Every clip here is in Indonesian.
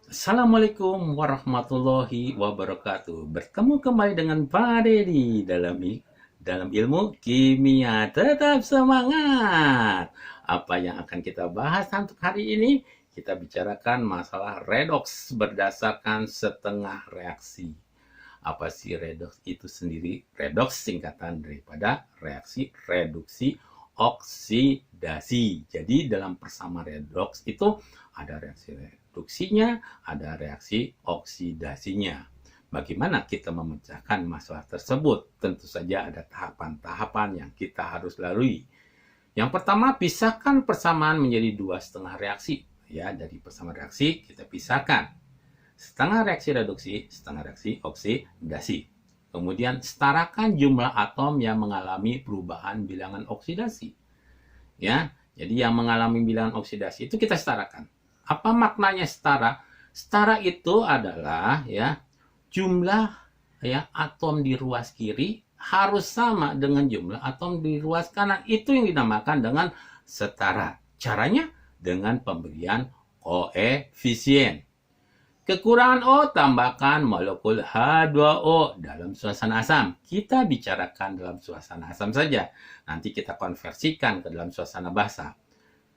Assalamualaikum warahmatullahi wabarakatuh. Bertemu kembali dengan Pak Dedi dalam ilmu kimia. Tetap semangat. Apa yang akan kita bahas untuk hari ini? Kita bicarakan masalah redoks berdasarkan setengah reaksi. Apa sih redoks itu sendiri? Redoks singkatan daripada reaksi reduksi oksidasi. Jadi dalam persamaan redoks itu ada reaksi reduksinya, ada reaksi oksidasinya. Bagaimana kita memecahkan masalah tersebut? Tentu saja ada tahapan-tahapan yang kita harus lalui. Yang pertama, pisahkan persamaan menjadi dua setengah reaksi. Ya, dari persamaan reaksi kita pisahkan setengah reaksi reduksi, setengah reaksi oksidasi. Kemudian setarakan jumlah atom yang mengalami perubahan bilangan oksidasi. Ya, jadi yang mengalami bilangan oksidasi itu kita setarakan. Apa maknanya setara? Setara itu adalah ya jumlah ya atom di ruas kiri harus sama dengan jumlah atom di ruas kanan. Itu yang dinamakan dengan setara. Caranya dengan pemberian koefisien. Kekurangan O tambahkan molekul H2O dalam suasana asam. Kita bicarakan dalam suasana asam saja. Nanti kita konversikan ke dalam suasana basa.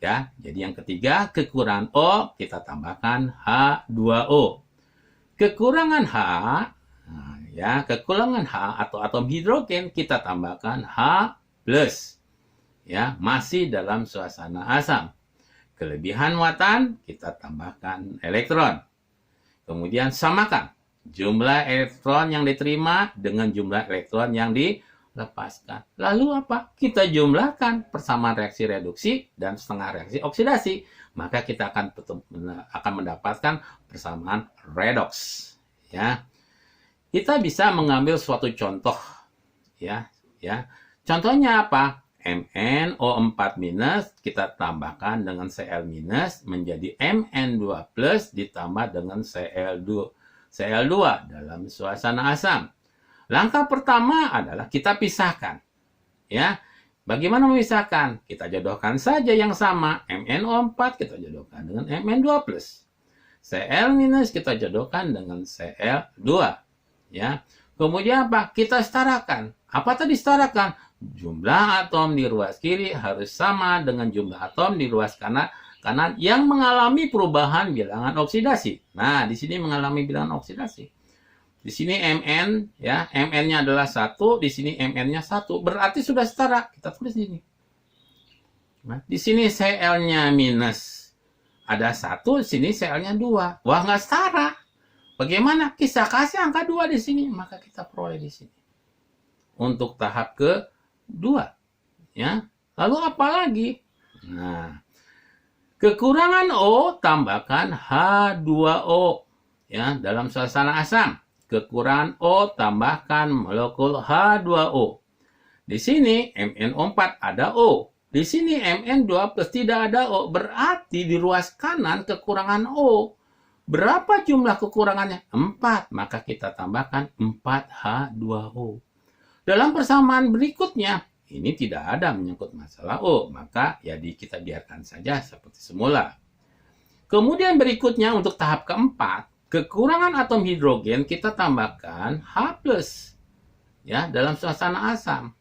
Ya, jadi yang ketiga, kekurangan O kita tambahkan H2O. Kekurangan H, ya, kekurangan H atau atom hidrogen kita tambahkan H+. Ya, masih dalam suasana asam. Kelebihan muatan kita tambahkan elektron. Kemudian samakan jumlah elektron yang diterima dengan jumlah elektron yang dilepaskan. Lalu apa? Kita jumlahkan persamaan reaksi reduksi dan setengah reaksi oksidasi. Maka kita akan mendapatkan persamaan redoks. Ya, kita bisa mengambil suatu contoh. Ya. Contohnya apa? MnO4- kita tambahkan dengan Cl- menjadi Mn2+ ditambah dengan Cl2 dalam suasana asam. Langkah pertama adalah kita pisahkan. Ya. Bagaimana memisahkan? Kita jodohkan saja yang sama. MnO4 kita jodohkan dengan Mn2+. Cl- kita jodohkan dengan Cl2. Ya. Kemudian apa? Kita setarakan. Apa tadi setarakan? Jumlah atom di ruas kiri harus sama dengan jumlah atom di ruas kanan yang mengalami perubahan bilangan oksidasi. Nah, di sini mengalami bilangan oksidasi. Di sini Mn, ya, Mn-nya adalah 1, di sini Mn-nya 1. Berarti sudah setara. Kita tulis di sini. Nah, di sini Cl-nya minus. Ada 1, di sini Cl-nya 2. Wah, nggak setara. Bagaimana? Kita kasih angka 2 di sini. Maka kita peroleh di sini. Untuk tahap ke 2. Ya. Lalu apa lagi? Nah, kekurangan O tambahkan H2O. Ya, dalam suasana asam. Kekurangan O tambahkan molekul H2O. Di sini MnO4 ada O. Di sini Mn2+ tidak ada O. Berarti di ruas kanan kekurangan O. Berapa jumlah kekurangannya? 4. Maka kita tambahkan 4H2O. Dalam persamaan berikutnya, ini tidak ada menyangkut masalah O, maka ya kita biarkan saja seperti semula. Kemudian berikutnya untuk tahap keempat, kekurangan atom hidrogen kita tambahkan H+. Ya, dalam suasana asam.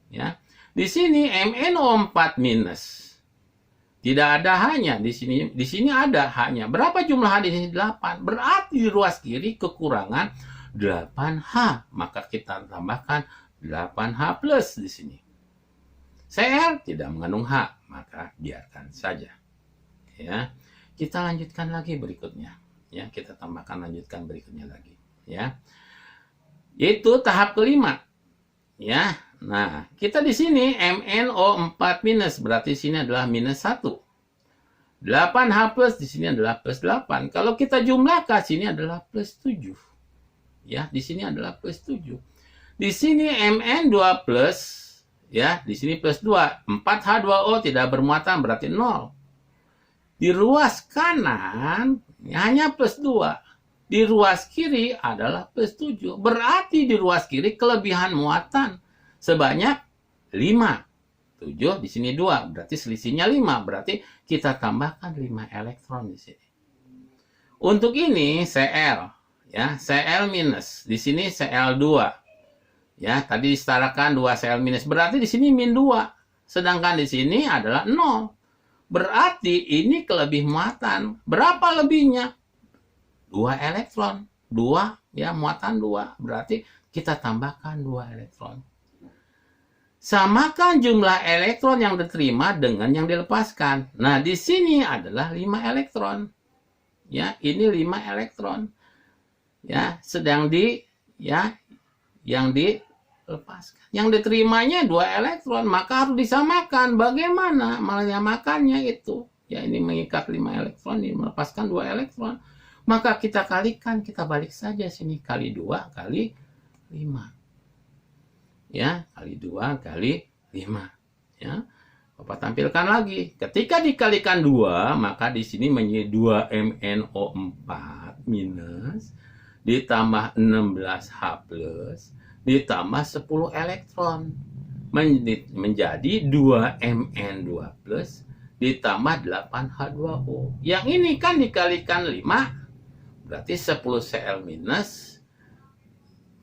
Ya. Di sini MnO4-. Tidak ada hanya di sini ada hanya. Berapa jumlah H di sini? 8. Berarti di ruas kiri kekurangan 8H. Maka kita tambahkan 8H+ di sini. Cl tidak mengandung H, maka biarkan saja. Ya. Kita lanjutkan lagi berikutnya. Ya, kita lanjutkan berikutnya lagi. Ya. Yaitu tahap kelima. Ya. Nah, kita di sini MnO4- berarti di sini adalah -1. 8H+ di sini adalah +8. Kalau kita jumlahkan sini adalah +7. Ya, di sini adalah +7. Di sini Mn2+, ya, di sini +2. 4H2O tidak bermuatan berarti 0. Di ruas kanan hanya +2. Di ruas kiri adalah +7. Berarti di ruas kiri kelebihan muatan sebanyak 5. 7 di sini 2, berarti selisihnya 5. Berarti kita tambahkan 5 elektron di sini. Untuk ini Cl, ya, Cl minus. Di sini Cl2. Ya, tadi disetarakan 2 Cl minus. Berarti di sini min 2. Sedangkan di sini adalah 0. Berarti ini kelebih muatan. Berapa lebihnya? 2 elektron. 2, ya, muatan 2. Berarti kita tambahkan 2 elektron. Samakan jumlah elektron yang diterima dengan yang dilepaskan. Nah, di sini adalah 5 elektron. Ya, ini 5 elektron. Ya, sedang yang dilepaskan. Yang diterimanya 2 elektron, maka harus disamakan. Bagaimana menyamakannya itu? Ya, ini mengikat 5 elektron, ini melepaskan 2 elektron. Maka kita kalikan, kita balik saja sini. Kali 2 kali 5. Ya, kali 2 kali 5. Ya. Bapak tampilkan lagi. Ketika dikalikan 2, maka di sini menjadi 2MnO4 minus ditambah 16H plus ditambah 10 elektron menjadi 2Mn2 plus ditambah 8H2O. Yang ini kan dikalikan 5, berarti 10 Cl minus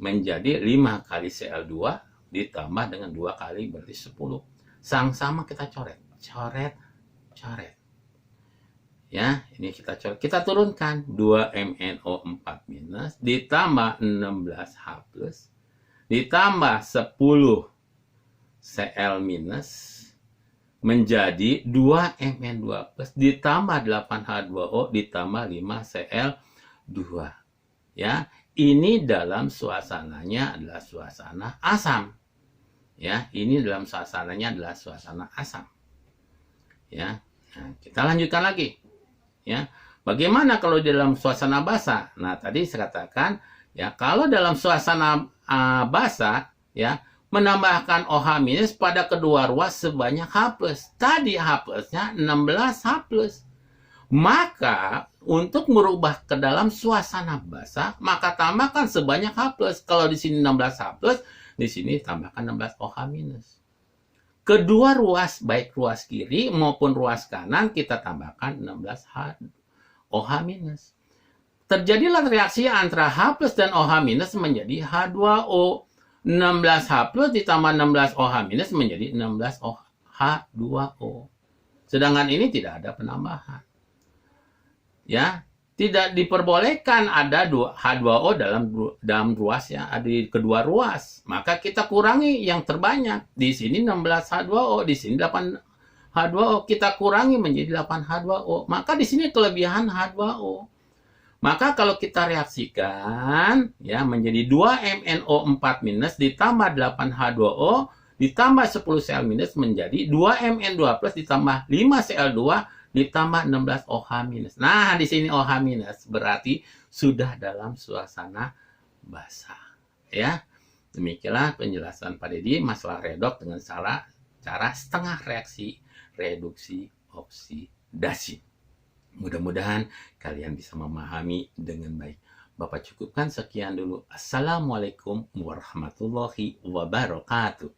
menjadi 5 kali Cl2 ditambah dengan 2 kali berarti 10. Sama kita coret. Ya, ini kita coret. Kita turunkan 2MnO4 minus ditambah 16H plus ditambah 10 Cl minus menjadi 2Mn2 plus ditambah 8H2O ditambah 5 Cl2. Ya, ini dalam suasananya adalah suasana asam. Ya, ini dalam suasananya adalah suasana asam. Ya, nah, kita lanjutkan lagi. Ya, bagaimana kalau dalam suasana basa? Nah, tadi saya katakan, ya, kalau dalam suasana basa, ya, menambahkan OH- pada kedua ruas sebanyak H+. Tadi H+-nya 16H+. Maka untuk merubah ke dalam suasana basa, maka tambahkan sebanyak H+. Kalau di sini 16H+, di sini tambahkan 16 OH-. Kedua ruas, baik ruas kiri maupun ruas kanan, kita tambahkan 16 OH-. Terjadilah reaksi antara H+ dan OH- menjadi H2O. 16H+ ditambah 16 OH- menjadi 16 H2O. Sedangkan ini tidak ada penambahan. Ya, tidak diperbolehkan ada H2O dalam ruas, ya, di kedua ruas. Maka kita kurangi yang terbanyak. Di sini 16 H2O, di sini 8 H2O. Kita kurangi menjadi 8 H2O. Maka di sini kelebihan H2O. Maka kalau kita reaksikan, ya, menjadi 2MnO4 minus ditambah 8 H2O ditambah 10 Cl minus menjadi 2Mn2 plus ditambah 5 Cl2 ditambah 16 OH-. Nah, di sini OH- berarti sudah dalam suasana basah. Ya, demikianlah penjelasan Pak Dedi masalah redoks dengan cara setengah reaksi reduksi oksidasi. Mudah-mudahan kalian bisa memahami dengan baik. Bapak cukupkan sekian dulu. Assalamualaikum warahmatullahi wabarakatuh.